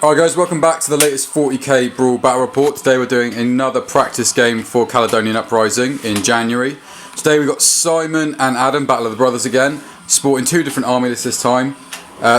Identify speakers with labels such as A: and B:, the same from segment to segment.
A: Alright guys, welcome back to the latest 40k Brawl Battle Report. Today we're doing another practice game for Caledonian Uprising in January. Today we've got Simon and Adam, Battle of the Brothers again, sporting two different army lists this time.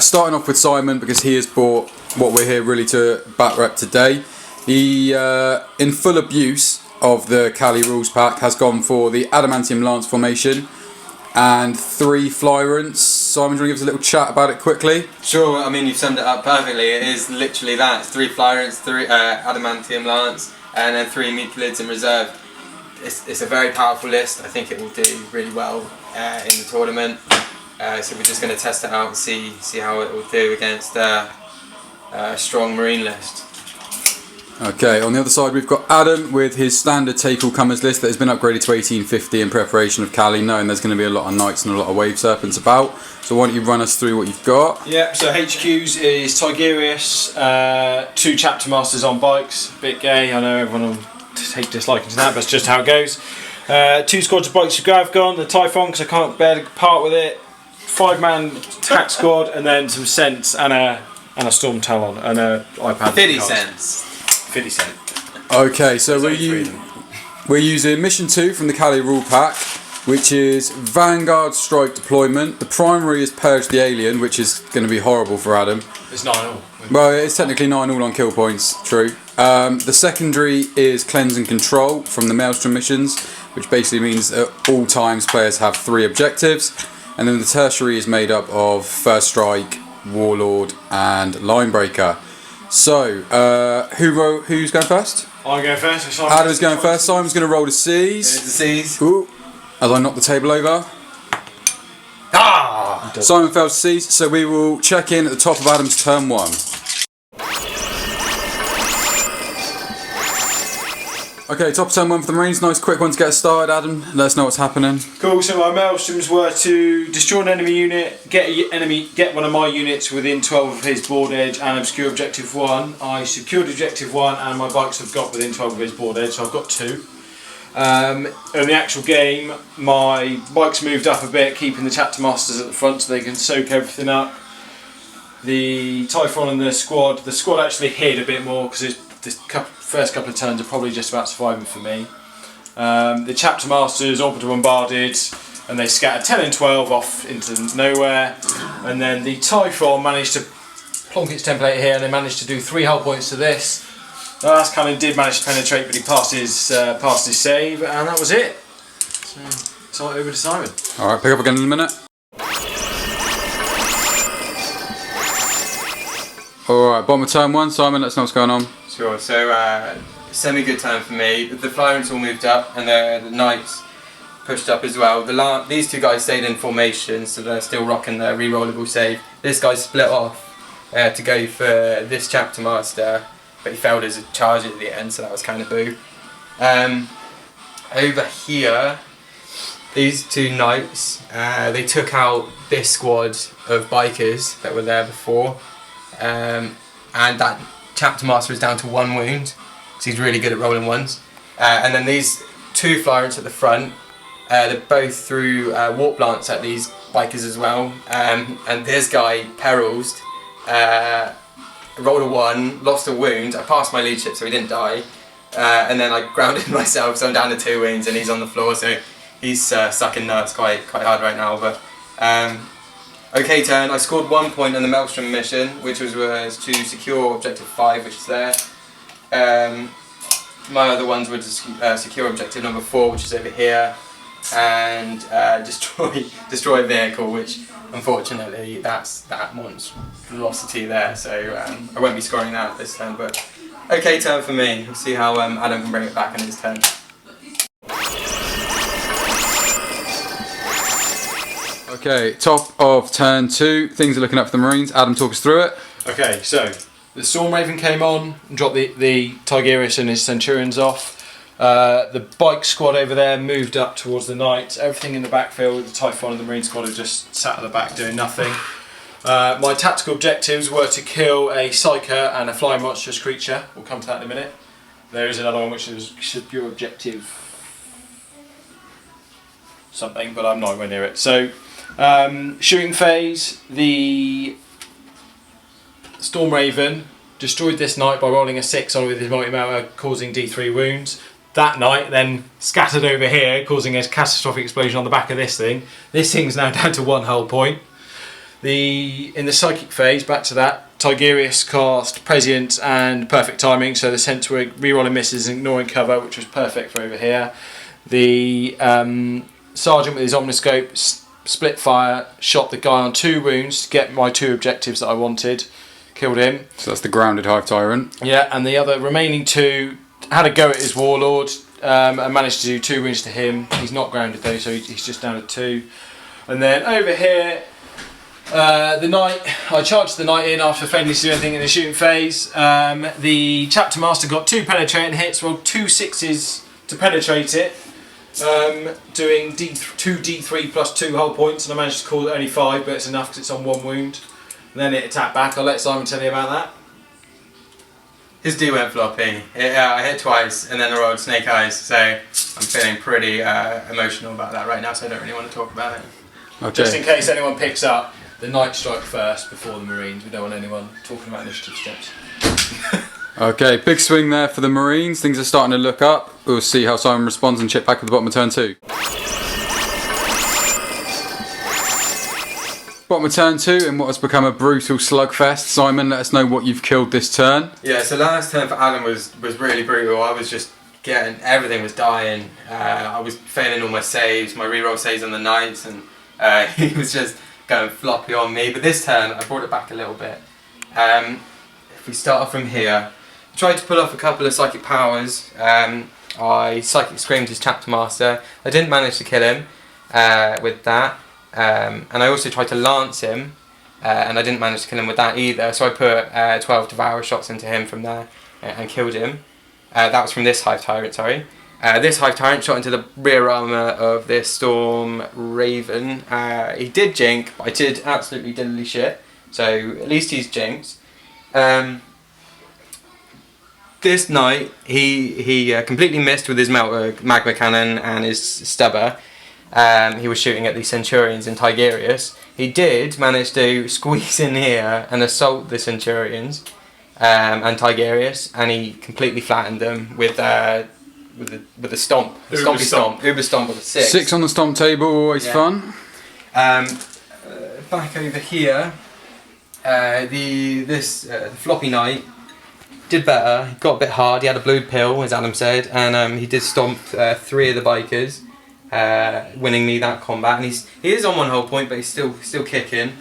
A: Starting off with Simon because he has bought what we're here really to batrep today. He, in full abuse of the Cali rules pack, has gone for the Adamantine Lance formation and 3 Tyranids. Simon, do you want to give us a little chat about it quickly?
B: Sure, I mean you've summed it up perfectly. It is literally that. It's 3 Tyranids, 3 Adamantine Lance, and then 3 Meatlids in reserve. It's a very powerful list. I think it will do really well in the tournament. So we're just going to test it out and see how it will do against a strong Marine list.
A: Okay, on the other side we've got Adam with his standard take all comers list that has been upgraded to 1850 in preparation of Cali, knowing there's going to be a lot of knights and a lot of wave serpents about. So why don't you run us through what you've got?
C: Yep, so HQs is Tyranids, 2 chapter masters on bikes, bit gay, I know everyone will take disliking to that, but it's just how it goes. 2 squads of bikes of Gravgon, the Typhon because I can't bear to part with it, 5-man tack squad, and then some Cents and a Storm Talon and a iPad.
B: 50 cents.
C: 50 cent.
A: Okay, so we're using Mission 2 from the Cali rule pack, which is Vanguard Strike Deployment. The primary is Purge the Alien, which is going to be horrible for Adam.
C: It's 9 all.
A: Well, it's technically 9 all on kill points, true. The secondary is Cleanse and Control from the Maelstrom Missions, which basically means at all times players have 3 objectives. And then the Tertiary is made up of First Strike, Warlord and Line-breaker. So, who's going first?
C: I'm going first.
A: Adam's going first. Simon's going to roll the C's.
B: There's the C's.
A: Ooh, as I knock the table over.
B: Ah!
A: Simon fails C's, so we will check in at the top of Adam's turn 1. Okay, top of turn 1 for the Marines. Nice quick one to get us started, Adam. Let us know what's happening.
C: Cool, so my Maelstroms were to destroy an enemy unit, get one of my units within 12 of his board edge and obscure objective 1. I secured objective 1 and my bikes have got within 12 of his board edge, so I've got 2. In the actual game, my bikes moved up a bit, keeping the chapter masters at the front so they can soak everything up. The Typhon and the squad actually hid a bit more because the first couple of turns are probably just about surviving for me. The chapter masters orbital bombarded and they scattered 10 and 12 off into nowhere, and then the Typhon managed to plonk its template here and they managed to do 3 hull points to this. The last cannon did manage to penetrate, but he passed his save, and that was it. So over to Simon.
A: Alright, pick up again in a minute. Alright, bottom of turn 1, Simon, let us know what's going on.
B: Sure, so semi-good turn for me. The Tyranids all moved up and the Knights pushed up as well. These 2 guys stayed in formation, so they're still rocking their re-rollable save. This guy split off to go for this chapter master, but he failed as a charge at the end, so that was kind of boo. Over here, these 2 Knights, they took out this squad of bikers that were there before, and that chapter master is down to 1 wound, so he's really good at rolling ones. And then these 2 Tyranids at the front, they both threw warp lance at these bikers as well. And this guy perils, rolled a 1, lost a wound. I passed my leadership, so he didn't die. And then I grounded myself, so I'm down to 2 wounds, and he's on the floor, so he's sucking nuts quite hard right now. But okay turn, I scored 1 point on the Maelstrom Mission, which was to secure objective 5, which is there. My other ones were to secure objective number 4, which is over here, and destroy a vehicle, which unfortunately that's that monstrosity there, so I won't be scoring that this turn. But okay turn for me. We'll see how Adam can bring it back in his turn.
A: Okay, top of turn 2, things are looking up for the Marines. Adam, talk us through it.
C: Okay, so the Storm Raven came on and dropped the Tyranids and his Centurions off. The bike squad over there moved up towards the Knights. Everything in the backfield, the Typhon and the Marine squad have just sat at the back doing nothing. My tactical objectives were to kill a Psyker and a flying monstrous creature. We'll come to that in a minute. There is another one which should be your objective something, but I'm not anywhere near it. So shooting phase, the Storm Raven destroyed this knight by rolling a 6 on with his multi-melter, causing D3 wounds. That knight then scattered over here, causing a catastrophic explosion on the back of this thing. This thing's now down to 1 hull point. In the psychic phase, back to that, Tigerius cast Prescient and Perfect Timing, so the sense were rerolling misses and ignoring cover, which was perfect for over here. The Sergeant with his Omniscope split fire, shot the guy on 2 wounds to get my 2 objectives that I wanted, killed him.
A: So that's the grounded Hive Tyrant.
C: Yeah, and the other remaining 2 had a go at his Warlord and managed to do 2 wounds to him. He's not grounded though, so he's just down to 2. And then over here, the knight, I charged the knight in after failing to do anything in the shooting phase. The Chapter Master got 2 penetrating hits, rolled 2 6s to penetrate it, doing 2 D3 plus 2 hull points, and I managed to call it only 5, but it's enough because it's on 1 wound. And then it attacked back. I'll let Simon tell you about that.
B: His D went floppy. I hit twice and then I rolled snake eyes, so I'm feeling pretty emotional about that right now, so I don't really want to talk about it.
A: Okay.
C: Just in case anyone picks up, the Knight strike first before the Marines. We don't want anyone talking about initiative steps.
A: Okay, big swing there for the Marines. Things are starting to look up. We'll see how Simon responds and chip back at the bottom of turn 2. Bottom of turn 2 in what has become a brutal slugfest. Simon, let us know what you've killed this turn.
B: Yeah, so last turn for Adam was really brutal. I was just getting, everything was dying. I was failing all my saves, my reroll saves on the knights, and he was just going floppy on me. But this turn, I brought it back a little bit. If we start off from here, I tried to pull off a couple of psychic powers. I psychic screamed his chapter master. I didn't manage to kill him with that. And I also tried to lance him, and I didn't manage to kill him with that either, so I put 12 Devourer shots into him from there and killed him. That was from this Hive Tyrant, sorry. This Hive Tyrant shot into the rear armour of this Storm Raven. He did jink, but I did absolutely diddly shit, so at least he's jinked. This knight, he completely missed with his magma cannon and his stubber. He was shooting at the Centurions in Tigerius. He did manage to squeeze in here and assault the Centurions and Tigerius, and he completely flattened them with a stomp, Uber stomp with a 6.
A: 6 on the stomp table, always fun.
B: Back over here, the floppy knight did better. He got a bit hard. He had a blue pill, as Adam said, and he did stomp 3 of the bikers. Winning me that combat, and he is on 1 whole point, but he's still kicking.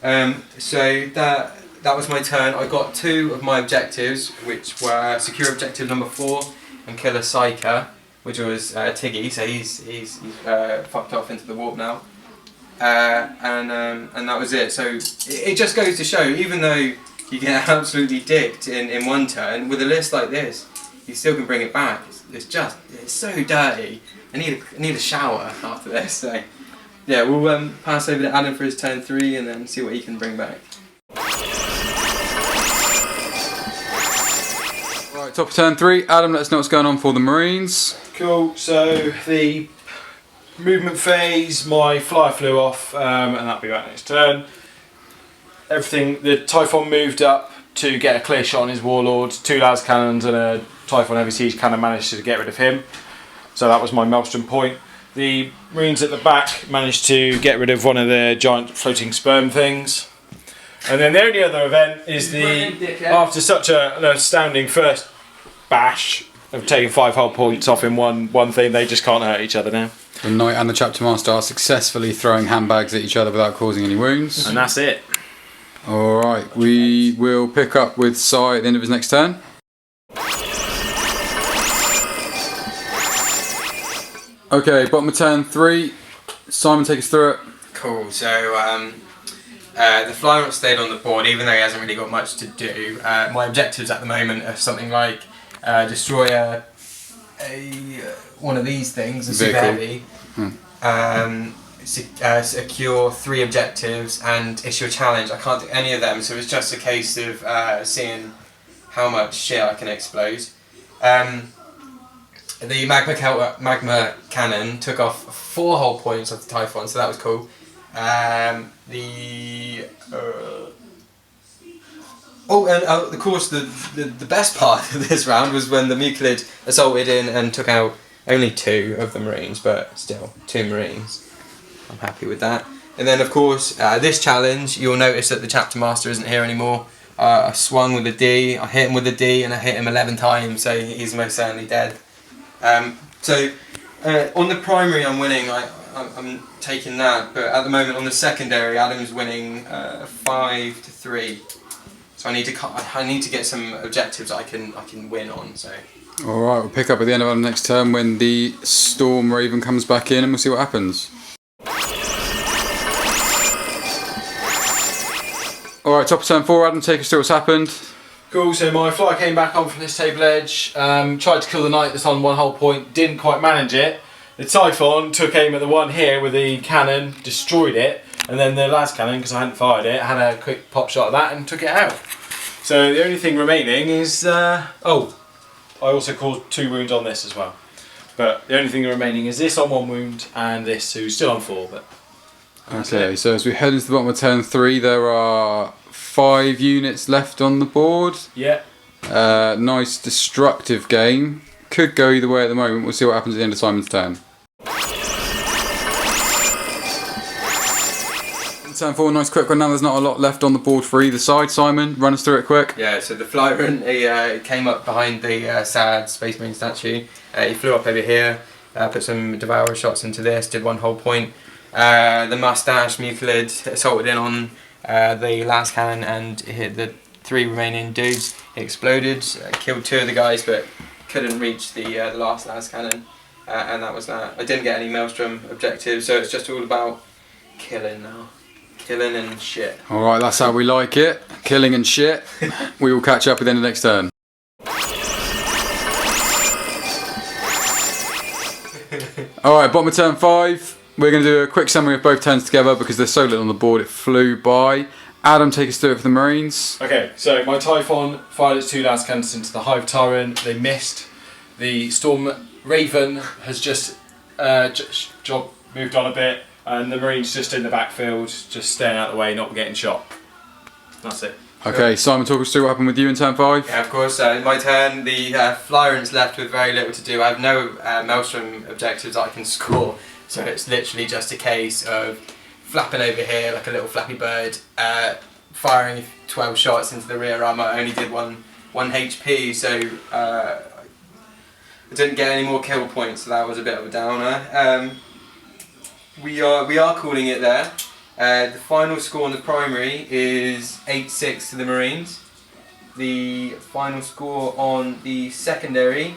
B: So that was my turn. I got 2 of my objectives, which were secure objective number 4 and kill a psyker, which was Tiggy. So he's fucked off into the warp now, and that was it. So it just goes to show, even though you get absolutely dicked in 1 turn, with a list like this, you still can bring it back. It's so dirty. I need a shower after this, so yeah, we'll pass over to Adam for his turn 3 and then see what he can bring back.
A: Right, top of turn 3. Adam, let us know what's going on for the Marines.
C: Cool, so the movement phase, my flyer flew off, and that'll be back next turn. The Typhon moved up to get a clear shot on his Warlord. 2 las cannons and a Typhon heavy siege cannon managed to get rid of him. So that was my Maelstrom point. The Marines at the back managed to get rid of one of the giant floating sperm things. And then the only other event is after such an astounding first bash of taking 5 whole points off in one thing, they just can't hurt each other now.
A: The Knight and the Chapter Master are successfully throwing handbags at each other without causing any wounds.
C: And that's it.
A: Alright, we will pick up with Sai at the end of his next turn. Okay, bottom of turn 3. Simon, take us through it.
B: Cool, so the flyer stayed on the board even though he hasn't really got much to do. My objectives at the moment are something like destroy one of these things, a super heavy, secure 3 objectives and issue a challenge. I can't do any of them, so it's just a case of seeing how much shit I can explode. The magma cannon took off 4 whole points of the Typhon, so that was cool. Oh, and of course the best part of this round was when the Mucilid assaulted in and took out only 2 of the Marines, but still 2 Marines. I'm happy with that. And then of course this challenge, you'll notice that the Chapter Master isn't here anymore. I swung with a D, I hit him with a D, and I hit him 11 times, so he's most certainly dead. So on the primary I'm winning, I'm taking that, but at the moment on the secondary Adam's winning 5-3. So I need to get some objectives I can win on. So.
A: All right, we'll pick up at the end of our next turn when the Storm Raven comes back in, and we'll see what happens. All right, top of turn 4, Adam, take us through what's happened.
C: Cool, so my flyer came back on from this table edge, tried to kill the knight that's on 1 whole point, didn't quite manage it. The Typhon took aim at the one here with the cannon, destroyed it, and then the last cannon, because I hadn't fired it, had a quick pop shot at that and took it out. So the only thing remaining is, oh, I also caused 2 wounds on this as well. But the only thing remaining is this on 1 wound and this who's still on 4. But
A: okay, so as we head into the bottom of turn 3, there are 5 units left on the board.
C: Yeah.
A: Nice destructive game. Could go either way at the moment. We'll see what happens at the end of Simon's turn. Turn 4, nice quick one. Now there's not a lot left on the board for either side. Simon, run us through it quick.
B: Yeah, so the Flyrant, he came up behind the sad Space Marine statue. He flew up over here, put some Devourer shots into this, did 1 whole point. The Mustache Mucilid assaulted in on the last cannon and hit the 3 remaining dudes. It exploded, killed 2 of the guys, but couldn't reach the last cannon, and that was that. I didn't get any Maelstrom objectives, so it's just all about killing now. Killing and shit.
A: Alright, that's how we like it. Killing and shit. We will catch up at the end of next turn. Alright, bottom of turn 5. We're going to do a quick summary of both turns together because there's so little on the board it flew by. Adam, take us through it for the Marines.
C: Okay, so my Typhon fired its 2 last cannons into the Hive Tyrant. They missed. The Storm Raven has just moved on a bit, and the Marines just in the backfield, just staying out of the way, not getting shot. That's it.
A: Okay, Simon, talk us through what happened with you in turn 5.
B: Yeah, of course. My turn, the Flyrant's left with very little to do. I have no Maelstrom objectives I can score, so it's literally just a case of flapping over here like a little flappy bird, firing 12 shots into the rear armour. I only did 1 HP, so I didn't get any more kill points, so that was a bit of a downer. We are calling it there. The final score on the primary is 8-6 to the Marines. The final score on the secondary,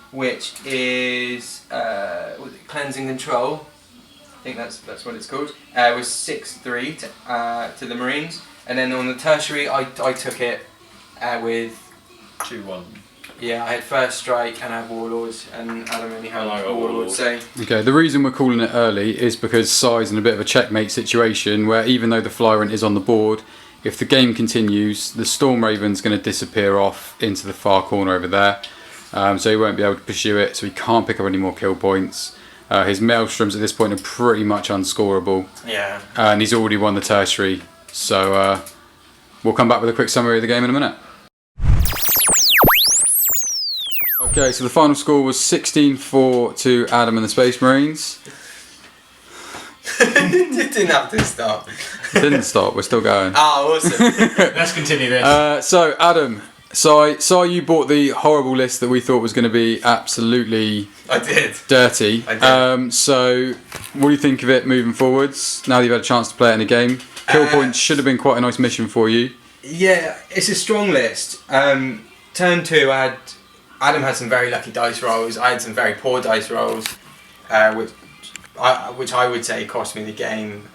B: which is Cleansing Control, I think that's what it's called, was 6-3 to the Marines. And then on the tertiary, I took it with
C: 2-1.
B: Yeah, I had first strike and I had warlords, and Adam only had warlords. So
A: okay, the reason we're calling it early is because Sai's in a bit of a checkmate situation where even though the Flyrant is on the board, if the game continues, the Storm Raven's going to disappear off into the far corner over there. So he won't be able to pursue it, so he can't pick up any more kill points. His Maelstroms at this point are pretty much unscorable.
B: yeah.
A: And he's already won the tertiary. So we'll come back with a quick summary of the game in a minute. Okay, so the final score was 16-4 to Adam and the Space Marines.
B: It didn't have to stop.
A: It didn't stop, we're still going.
B: Oh, awesome.
C: Let's continue this.
A: So Adam, so you bought the horrible list that we thought was going to be absolutely
B: I did.
A: dirty.
B: I did.
A: So what do you think of it moving forwards, now that you've had a chance to play it in a game? Kill points should have been quite a nice mission for you.
B: Yeah, it's a strong list. Turn 2, Adam had some very lucky dice rolls. I had some very poor dice rolls, which I would say cost me the game.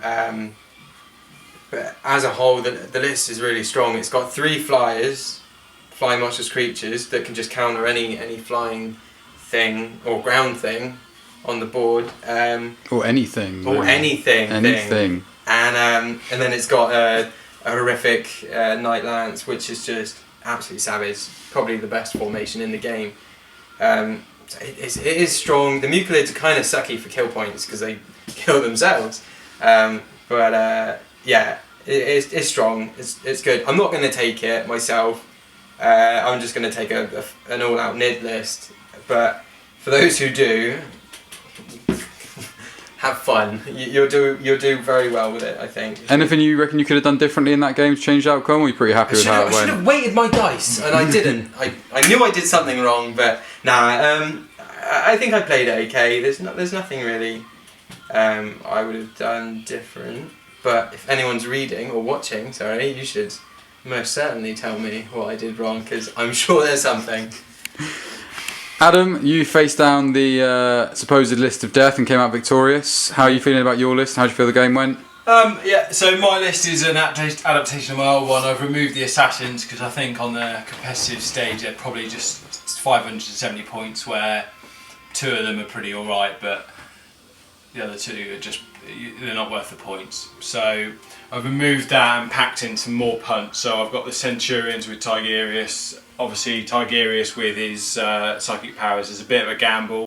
B: But as a whole, the list is really strong. It's got 3 flyers, flying monstrous creatures that can just counter any flying thing or ground thing on the board.
A: Or anything.
B: Or
A: really.
B: anything.
A: Anything.
B: And then it's got a horrific Night Lance, which is just absolutely savage. Probably the best formation in the game. So it is strong. The Mucilids are kind of sucky for kill points because they kill themselves. Yeah, it's strong. It's good. I'm not going to take it myself. I'm just going to take an all-out NID list. But for those who do, have fun. You'll do very well with it, I think.
A: Anything you reckon you could have done differently in that game to change the outcome? Or are you pretty happy with how it
B: I should
A: went?
B: have weighted my dice, and I didn't. I knew I did something wrong, but nah. I think I played it okay. There's nothing really I would have done different. But if anyone's reading or watching, sorry, you should most certainly tell me what I did wrong, because I'm sure there's something.
A: Adam, you faced down the supposed list of death and came out victorious. How are you feeling about your list? How do you feel the game went?
C: Yeah, so my list is an adaptation of my old one. I've removed the assassins because I think on the competitive stage they're probably just 570 points, where 2 of them are pretty alright, but the other 2 are just, they're not worth the points. So I've removed that and packed in some more punts. So I've got the Centurions with Tigerius. Obviously Tigerius with his psychic powers is a bit of a gamble.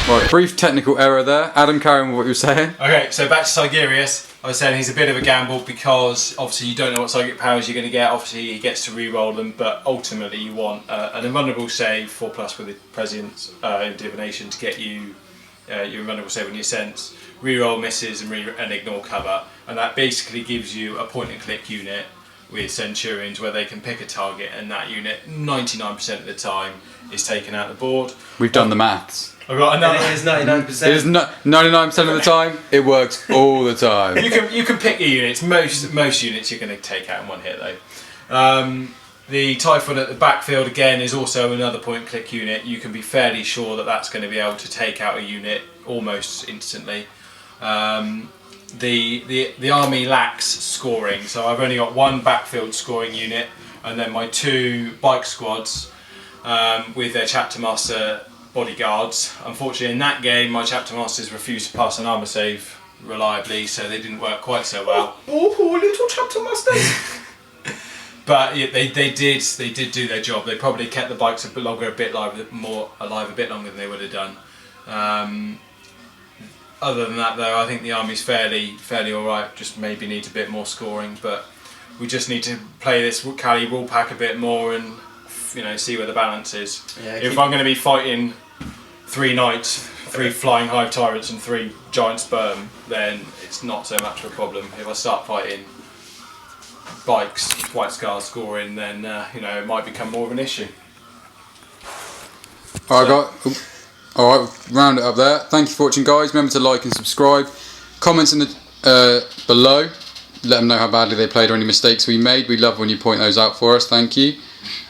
A: Right, brief technical error there. Adam, carry on with what you were saying.
C: Okay, so back to Tigerius. I was saying he's a bit of a gamble because obviously you don't know what psychic powers you're going to get. Obviously he gets to re-roll them, but ultimately you want an invulnerable save 4+ with the prescience in divination to get you your invulnerable save on your sense, re-roll misses and ignore cover, and that basically gives you a point-and-click unit with Centurions where they can pick a target, and that unit 99% of the time is taken out of the board.
A: We've done the maths.
C: I've got another.
B: It is 99%.
A: It is 99% of the time. It works all the time.
C: You can pick your units. Most units you're going to take out in one hit though. The Typhon at the backfield again is also another point-click unit. You can be fairly sure that that's going to be able to take out a unit almost instantly. The army lacks scoring, so I've only got 1 backfield scoring unit, and then my 2 bike squads with their chapter master bodyguards. Unfortunately, in that game, my chapter masters refused to pass an armor save reliably, so they didn't work quite so well.
B: Oh, poor little chapter masters.
C: But yeah, they did do their job. They probably kept the bikes a bit longer, a bit more alive, a bit longer than they would have done. Other than that, though, I think the army's fairly alright. Just maybe needs a bit more scoring, but we just need to play this Cali rule pack a bit more and see where the balance is.
B: Yeah,
C: if I'm going to be fighting 3 knights, 3 flying Hive Tyrants, and 3 giant sperm, then it's not so much of a problem. If I start fighting bikes, white scars scoring, then it might become more of an issue.
A: Alright, round it up there. Thank you for watching, guys. Remember to like and subscribe. Comments in the below. Let them know how badly they played or any mistakes we made. We love when you point those out for us. Thank you.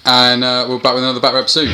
A: And we'll be back with another batrep soon.